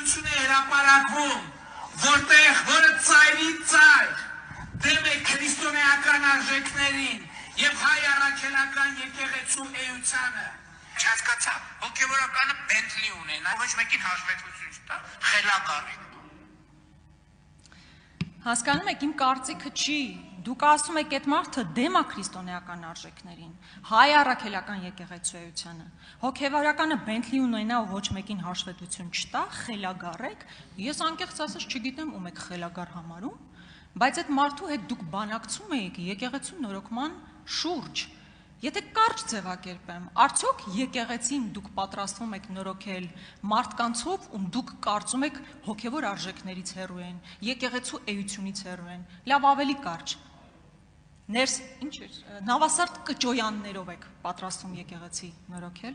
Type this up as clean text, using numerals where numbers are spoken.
հայտնություն է հրապարակվում, որը ծայրից ծայր դեմ է քրիստոնեական արժեքներին եւ հայ առաքելական եկեղեցու էությանը։ Չհասկացա, հոգևորականը Bentley ունենա, ոչ մեկին հաշվետվություն չտա, խելագար է։ Հասկանում եք, իմ կարծիքը չի, դուք ասում եք այդ մարդը դեմ է քրիստոնեական արժեքներին, հայ առաքելական եկեղեցու էությանը, հոգևորականը Bentley ունենա ու ոչ մեկին հաշվետվություն չտա, խելագար եք, ես անկեղծ ասած չգիտեմ ում եք խելագար համարում, բայց այդ մարդու հետ դուք բանակցում եք եկեղեցու նորոգման շուրջ։ Եթե կարճ ձևակերպեմ, արդյոք եկեղեցին դուք պատրաստվում եք նորոգել մարդկանցով, ում դուք կարծում եք հոգևոր արժեքներից հեռու են, եկեղեցու էությունից հեռու են, լավ ավելի կարճ, նավասարդ կճոյաններով եք պատրաստվում եկեղեցի նորոգել։